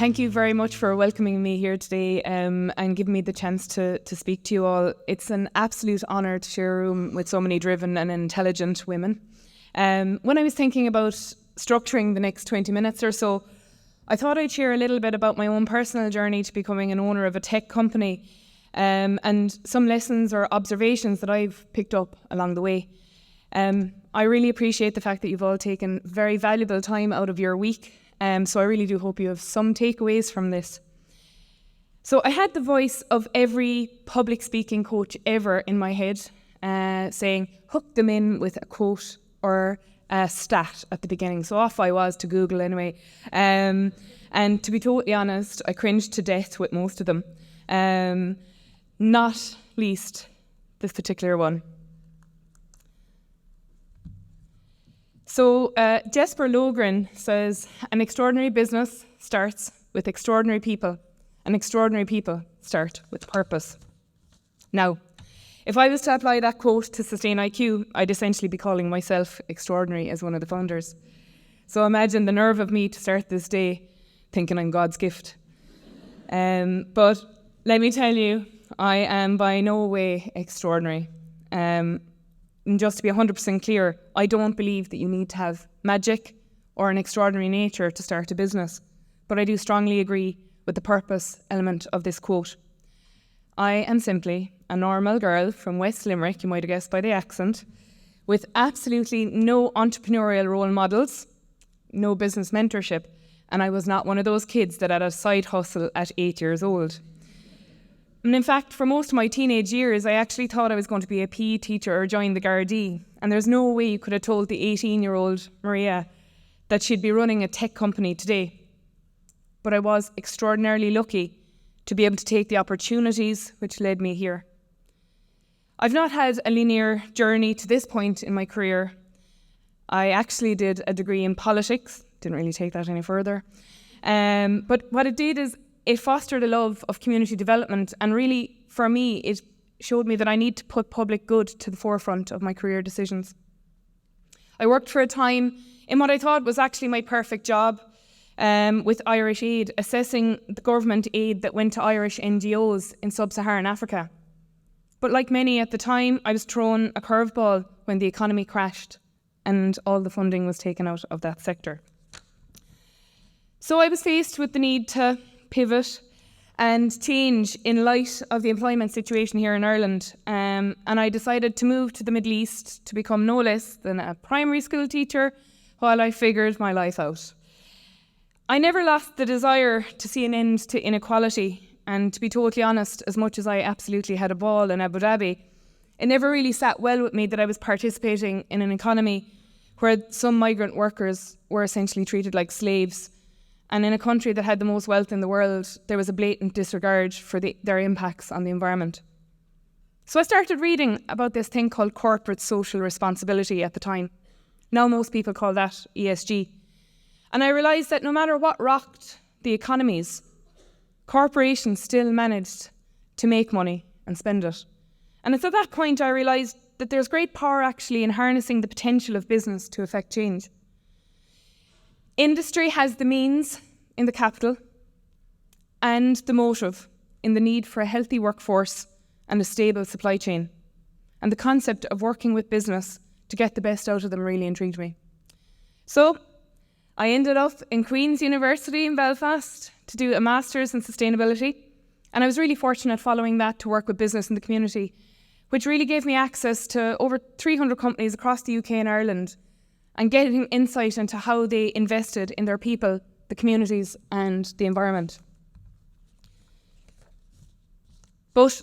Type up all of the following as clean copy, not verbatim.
Thank you very much for welcoming me here today and giving me the chance to speak to you all. It's an absolute honour to share a room with so many driven and intelligent women. When I was thinking about structuring the next 20 minutes or so, I thought I'd share a little bit about my own personal journey to becoming an owner of a tech company and some lessons or observations that I've picked up along the way. I really appreciate the fact that you've all taken very valuable time out of your week. So I really do hope you have some takeaways from this. So I had the voice of every public speaking coach ever in my head saying, hook them in with a quote or a stat at the beginning. So off I was to Google anyway. And to be totally honest, I cringed to death with most of them. Not least this particular one. So Jesper Logren says, an extraordinary business starts with extraordinary people, and extraordinary people start with purpose. Now, if I was to apply that quote to SustainIQ, I'd essentially be calling myself extraordinary as one of the founders. So imagine the nerve of me to start this day thinking I'm God's gift. But let me tell you, I am by no way extraordinary. And just to be 100% clear, I don't believe that you need to have magic or an extraordinary nature to start a business. But I do strongly agree with the purpose element of this quote. I am simply a normal girl from West Limerick, you might have guessed by the accent, with absolutely no entrepreneurial role models, no business mentorship, and I was not one of those kids that had a side hustle at 8 years old. And in fact, for most of my teenage years, I actually thought I was going to be a PE teacher or join the Gardaí. And there's no way you could have told the 18-year-old Maria that she'd be running a tech company today. But I was extraordinarily lucky to be able to take the opportunities which led me here. I've not had a linear journey to this point in my career. I actually did a degree in politics, didn't really take that any further. But what it did is it fostered a love of community development, and really, for me, it showed me that I need to put public good to the forefront of my career decisions. I worked for a time in what I thought was actually my perfect job with Irish Aid, assessing the government aid that went to Irish NGOs in sub-Saharan Africa. But like many at the time, I was thrown a curveball when the economy crashed and all the funding was taken out of that sector. So I was faced with the need to pivot and change in light of the employment situation here in Ireland. And I decided to move to the Middle East to become no less than a primary school teacher while I figured my life out. I never lost the desire to see an end to inequality. And to be totally honest, as much as I absolutely had a ball in Abu Dhabi, it never really sat well with me that I was participating in an economy where some migrant workers were essentially treated like slaves. And in a country that had the most wealth in the world, there was a blatant disregard for their impacts on the environment. So I started reading about this thing called corporate social responsibility at the time. Now most people call that ESG. And I realised that no matter what rocked the economies, corporations still managed to make money and spend it. And it's at that point I realised that there's great power actually in harnessing the potential of business to affect change. Industry has the means in the capital and the motive in the need for a healthy workforce and a stable supply chain. And the concept of working with business to get the best out of them really intrigued me. So I ended up in Queen's University in Belfast to do a master's in sustainability. And I was really fortunate following that to work with business in the community, which really gave me access to over 300 companies across the UK and Ireland and getting insight into how they invested in their people, the communities and the environment. But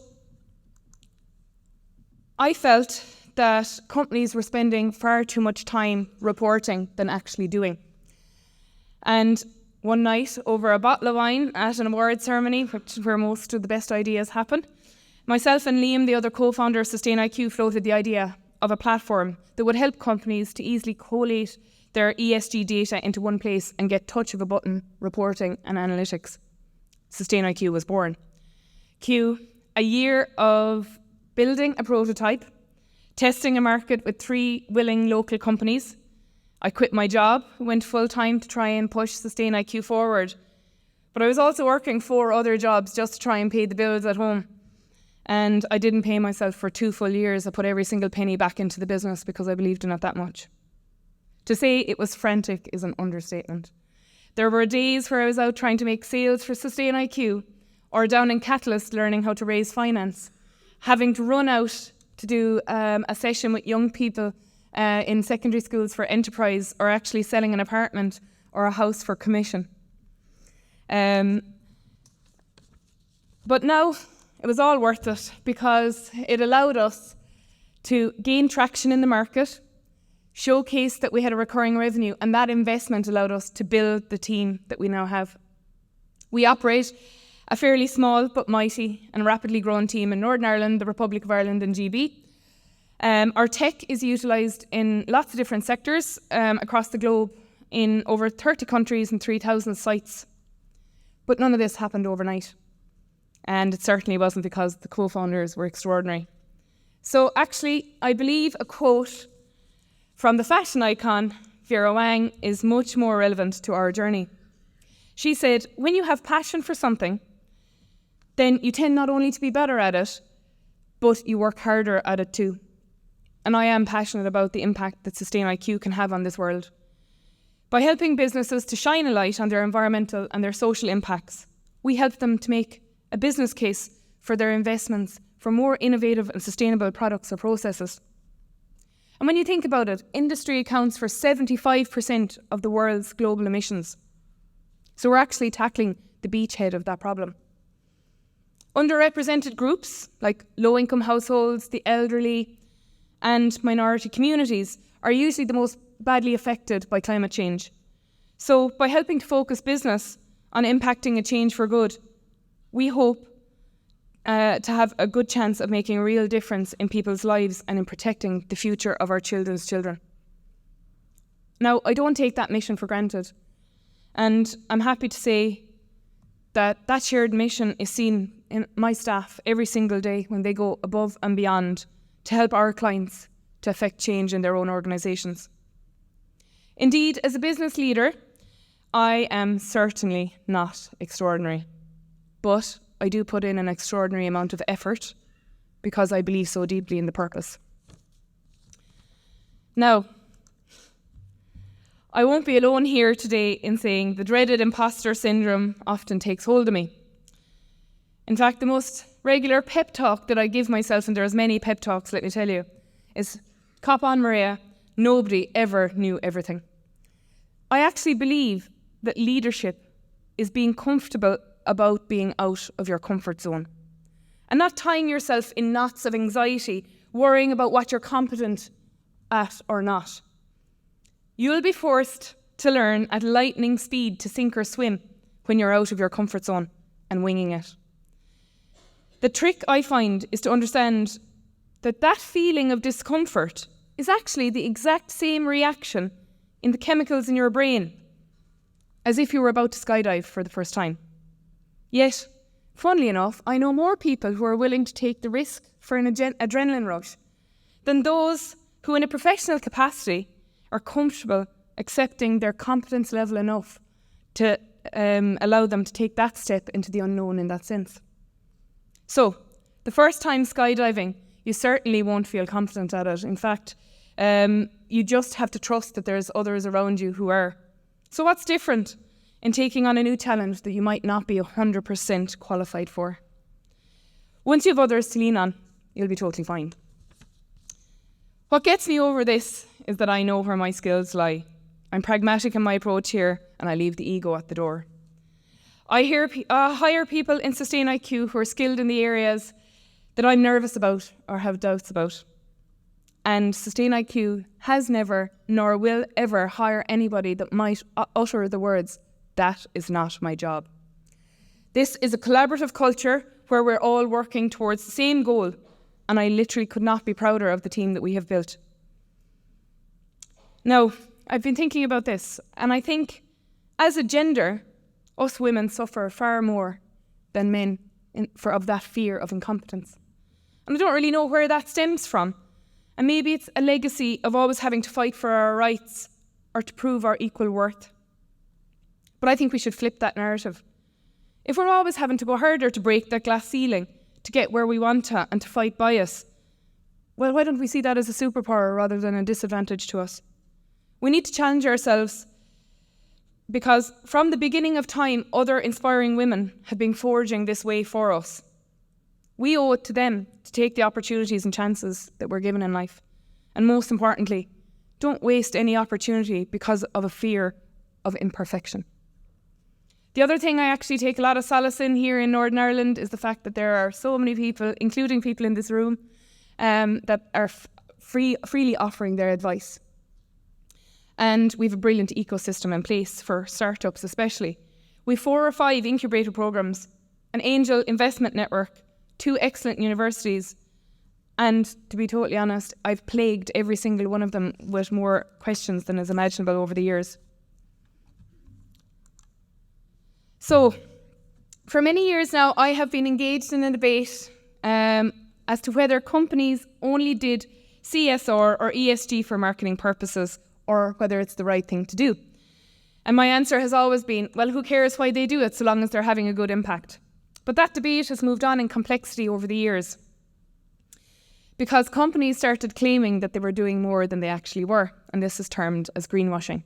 I felt that companies were spending far too much time reporting than actually doing. And one night, over a bottle of wine at an award ceremony, where most of the best ideas happen, myself and Liam, the other co-founder of SustainIQ, floated the idea of a platform that would help companies to easily collate their ESG data into one place and get touch of a button reporting and analytics. SustainIQ was born. Q, a year of building a prototype, testing a market with 3 willing local companies. I quit my job, went full-time to try and push SustainIQ forward. But I was also working 4 other jobs just to try and pay the bills at home. And I didn't pay myself for 2 full years. I put every single penny back into the business because I believed in it that much. To say it was frantic is an understatement. There were days where I was out trying to make sales for SustainIQ, or down in Catalyst learning how to raise finance, having to run out to do a session with young people in secondary schools for enterprise, or actually selling an apartment or a house for commission. But now it was all worth it because it allowed us to gain traction in the market, showcase that we had a recurring revenue, and that investment allowed us to build the team that we now have. We operate a fairly small but mighty and rapidly growing team in Northern Ireland, the Republic of Ireland and GB. Our tech is utilised in lots of different sectors across the globe in over 30 countries and 3,000 sites. But none of this happened overnight. And it certainly wasn't because the co-founders were extraordinary. So actually, I believe a quote from the fashion icon, Vera Wang, is much more relevant to our journey. She said, when you have passion for something, then you tend not only to be better at it, but you work harder at it too. And I am passionate about the impact that SustainIQ can have on this world. By helping businesses to shine a light on their environmental and their social impacts, we help them to make a business case for their investments for more innovative and sustainable products or processes. And when you think about it, industry accounts for 75% of the world's global emissions. So we're actually tackling the beachhead of that problem. Underrepresented groups like low-income households, the elderly, and minority communities are usually the most badly affected by climate change. So by helping to focus business on impacting a change for good, we hope to have a good chance of making a real difference in people's lives and in protecting the future of our children's children. Now, I don't take that mission for granted, and I'm happy to say that that shared mission is seen in my staff every single day when they go above and beyond to help our clients to affect change in their own organisations. Indeed, as a business leader, I am certainly not extraordinary, but I do put in an extraordinary amount of effort because I believe so deeply in the purpose. Now, I won't be alone here today in saying the dreaded imposter syndrome often takes hold of me. In fact, the most regular pep talk that I give myself, and there's many pep talks, let me tell you, is cop on, Maria, nobody ever knew everything. I actually believe that leadership is being comfortable about being out of your comfort zone and not tying yourself in knots of anxiety, worrying about what you're competent at or not. You'll be forced to learn at lightning speed to sink or swim when you're out of your comfort zone and winging it. The trick I find is to understand that that feeling of discomfort is actually the exact same reaction in the chemicals in your brain as if you were about to skydive for the first time. Yet, funnily enough, I know more people who are willing to take the risk for an adrenaline rush than those who in a professional capacity are comfortable accepting their competence level enough to allow them to take that step into the unknown in that sense. So, the first time skydiving, you certainly won't feel confident at it. In fact, you just have to trust that there's others around you who are. So what's different in taking on a new challenge that you might not be 100% qualified for? Once you have others to lean on, you'll be totally fine. What gets me over this is that I know where my skills lie. I'm pragmatic in my approach here, and I leave the ego at the door. I hire people in SustainIQ who are skilled in the areas that I'm nervous about or have doubts about. And SustainIQ has never, nor will ever, hire anybody that might utter the words, "That is not my job." This is a collaborative culture where we're all working towards the same goal, and I literally could not be prouder of the team that we have built. Now, I've been thinking about this, and I think as a gender, us women suffer far more than men of that fear of incompetence. And I don't really know where that stems from. And maybe it's a legacy of always having to fight for our rights or to prove our equal worth. But I think we should flip that narrative. If we're always having to go harder to break that glass ceiling, to get where we want to and to fight bias, well, why don't we see that as a superpower rather than a disadvantage to us? We need to challenge ourselves, because from the beginning of time, other inspiring women have been forging this way for us. We owe it to them to take the opportunities and chances that we're given in life. And most importantly, don't waste any opportunity because of a fear of imperfection. The other thing I actually take a lot of solace in here in Northern Ireland is the fact that there are so many people, including people in this room, that are freely offering their advice. And we have a brilliant ecosystem in place for startups especially. We have 4 or 5 incubator programs, an angel investment network, 2 excellent universities, and to be totally honest, I've plagued every single one of them with more questions than is imaginable over the years. So, for many years now, I have been engaged in a debate as to whether companies only did CSR or ESG for marketing purposes, or whether it's the right thing to do. And my answer has always been, well, who cares why they do it so long as they're having a good impact? But that debate has moved on in complexity over the years, because companies started claiming that they were doing more than they actually were, and this is termed as greenwashing.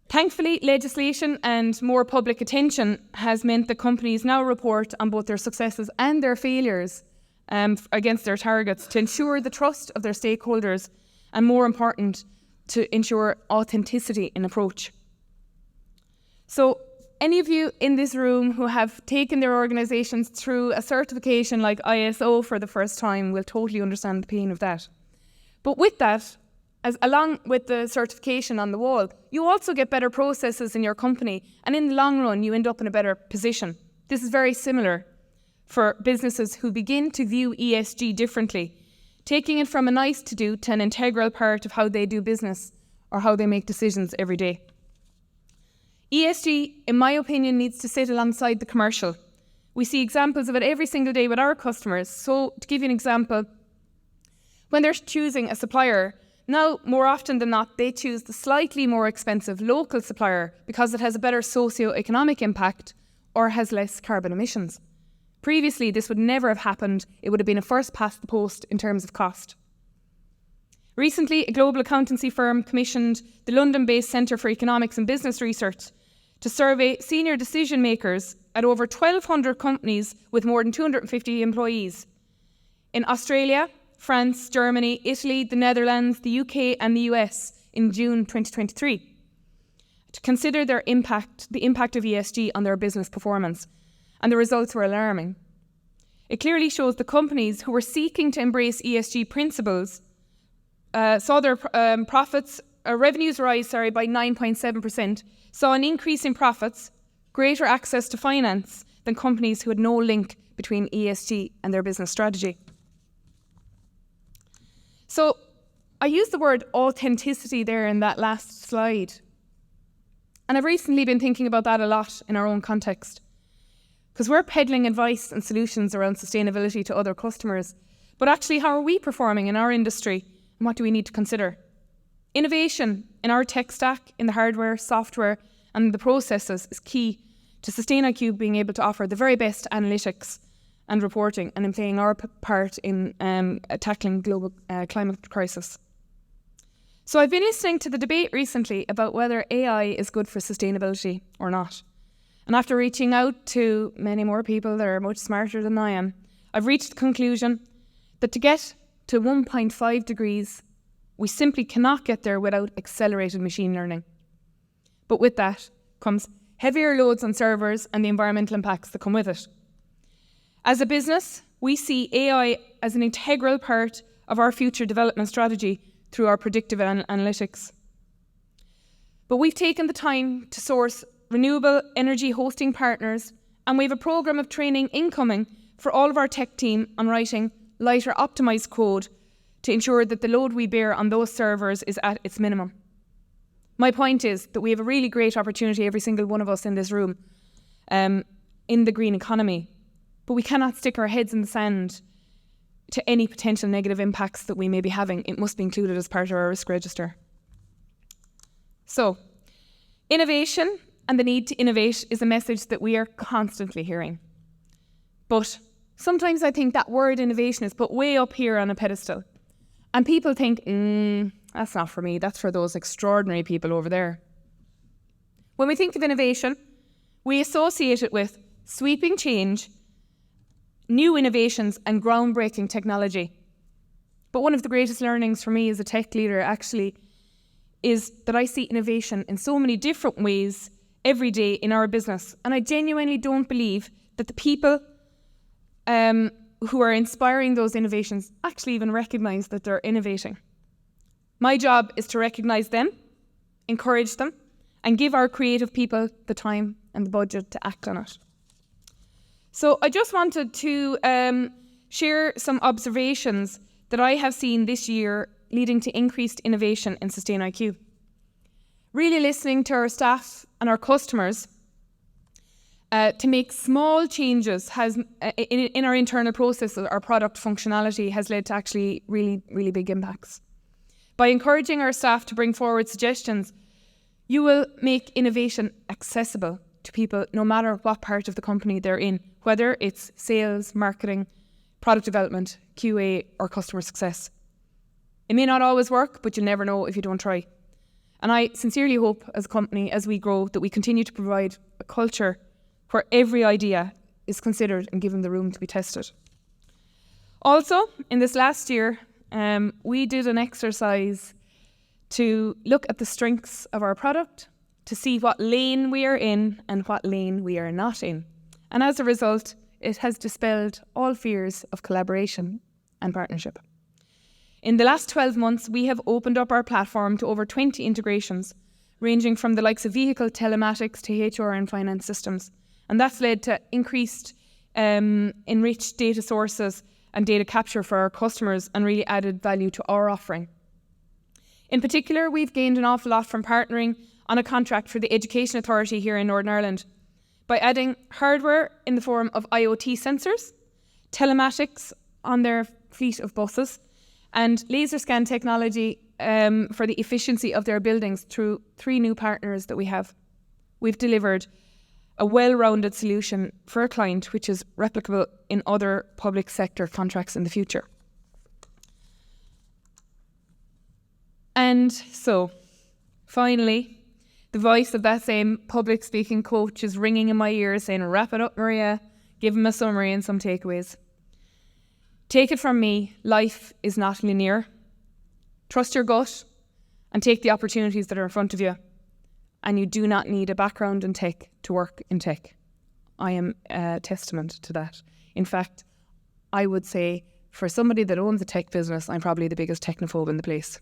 Thankfully, legislation and more public attention has meant that companies now report on both their successes and their failures against their targets to ensure the trust of their stakeholders, and more important, to ensure authenticity in approach. So, any of you in this room who have taken their organisations through a certification like ISO for the first time will totally understand the pain of that. But with that, along with the certification on the wall, you also get better processes in your company, and in the long run you end up in a better position. This is very similar for businesses who begin to view ESG differently, taking it from a nice to do to an integral part of how they do business or how they make decisions every day. ESG, in my opinion, needs to sit alongside the commercial. We see examples of it every single day with our customers. So, to give you an example, when they're choosing a supplier, now more often than not, they choose the slightly more expensive local supplier because it has a better socio-economic impact or has less carbon emissions. Previously, this would never have happened. It would have been a first past the post in terms of cost. Recently, a global accountancy firm commissioned the London-based Centre for Economics and Business Research to survey senior decision makers at over 1,200 companies with more than 250 employees in Australia, France, Germany, Italy, the Netherlands, the UK and the US in June 2023 to consider the impact of ESG on their business performance. And the results were alarming. It clearly shows the companies who were seeking to embrace ESG principles saw their revenues rise by 9.7%, saw an increase in profits, greater access to finance than companies who had no link between ESG and their business strategy. So I used the word authenticity there in that last slide. And I've recently been thinking about that a lot in our own context, because we're peddling advice and solutions around sustainability to other customers. But actually, how are we performing in our industry, and what do we need to consider? Innovation in our tech stack, in the hardware, software, and the processes is key to SustainIQ being able to offer the very best analytics and reporting, and in playing our part in tackling global climate crisis. So I've been listening to the debate recently about whether AI is good for sustainability or not. And after reaching out to many more people that are much smarter than I am, I've reached the conclusion that to get to 1.5 degrees, we simply cannot get there without accelerated machine learning. But with that comes heavier loads on servers and the environmental impacts that come with it. As a business, we see AI as an integral part of our future development strategy through our predictive analytics. But we've taken the time to source renewable energy hosting partners, and we have a programme of training incoming for all of our tech team on writing lighter optimised code to ensure that the load we bear on those servers is at its minimum. My point is that we have a really great opportunity, every single one of us in this room, in the green economy, but we cannot stick our heads in the sand to any potential negative impacts that we may be having. It must be included as part of our risk register. So, innovation and the need to innovate is a message that we are constantly hearing. But sometimes I think that word innovation is put way up here on a pedestal. And people think, that's not for me, that's for those extraordinary people over there. When we think of innovation, we associate it with sweeping change, new innovations and groundbreaking technology. But one of the greatest learnings for me as a tech leader actually is that I see innovation in so many different ways every day in our business. And I genuinely don't believe that the people who are inspiring those innovations actually even recognise that they're innovating. My job is to recognise them, encourage them, and give our creative people the time and the budget to act on it. So I just wanted to share some observations that I have seen this year leading to increased innovation in SustainIQ. Really listening to our staff and our customers to make small changes in our internal processes, our product functionality has led to actually really, really big impacts. By encouraging our staff to bring forward suggestions, you will make innovation accessible to people no matter what part of the company they're in, whether it's sales, marketing, product development, QA, or customer success. It may not always work, but you'll never know if you don't try. And I sincerely hope as a company, as we grow, that we continue to provide a culture where every idea is considered and given the room to be tested. Also, in this last year, we did an exercise to look at the strengths of our product, to see what lane we are in and what lane we are not in. And as a result, it has dispelled all fears of collaboration and partnership. In the last 12 months, we have opened up our platform to over 20 integrations, ranging from the likes of vehicle telematics to HR and finance systems. And that's led to increased enriched data sources and data capture for our customers and really added value to our offering. In particular, we've gained an awful lot from partnering on a contract for the Education Authority here in Northern Ireland by adding hardware in the form of IoT sensors, telematics on their fleet of buses, and laser scan technology for the efficiency of their buildings through 3 new partners that we have. We've delivered a well-rounded solution for a client which is replicable in other public sector contracts in the future. And so, finally, the voice of that same public speaking coach is ringing in my ears saying, wrap it up, Maria, give him a summary and some takeaways. Take it from me, life is not linear. Trust your gut and take the opportunities that are in front of you. And you do not need a background in tech to work in tech. I am a testament to that. In fact, I would say for somebody that owns a tech business, I'm probably the biggest technophobe in the place.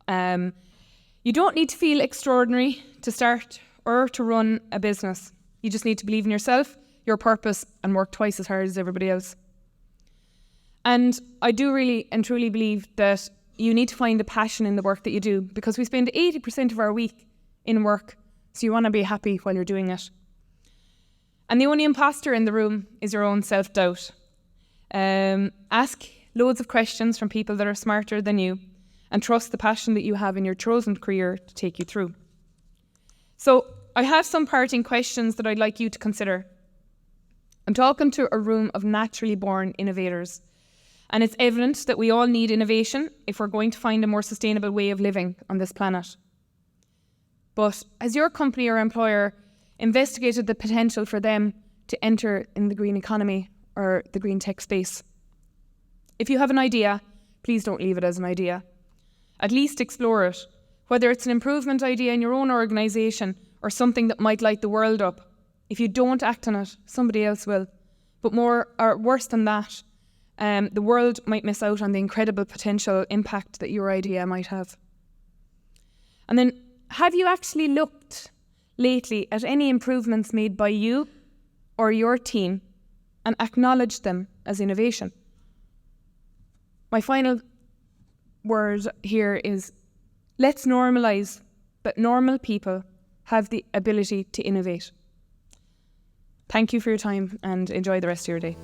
You don't need to feel extraordinary to start or to run a business. You just need to believe in yourself, your purpose, and work twice as hard as everybody else. And I do really and truly believe that you need to find a passion in the work that you do, because we spend 80% of our week in work, so you want to be happy while you're doing it. And the only imposter in the room is your own self-doubt. Ask loads of questions from people that are smarter than you, and trust the passion that you have in your chosen career to take you through. So I have some parting questions that I'd like you to consider. I'm talking to a room of naturally born innovators. And it's evident that we all need innovation if we're going to find a more sustainable way of living on this planet. But has your company or employer investigated the potential for them to enter in the green economy or the green tech space? If you have an idea, please don't leave it as an idea. At least explore it, whether it's an improvement idea in your own organisation or something that might light the world up. If you don't act on it, somebody else will. But more or worse than that, the world might miss out on the incredible potential impact that your idea might have. And then, have you actually looked lately at any improvements made by you or your team and acknowledged them as innovation? My final word here is, let's normalise that normal people have the ability to innovate. Thank you for your time and enjoy the rest of your day.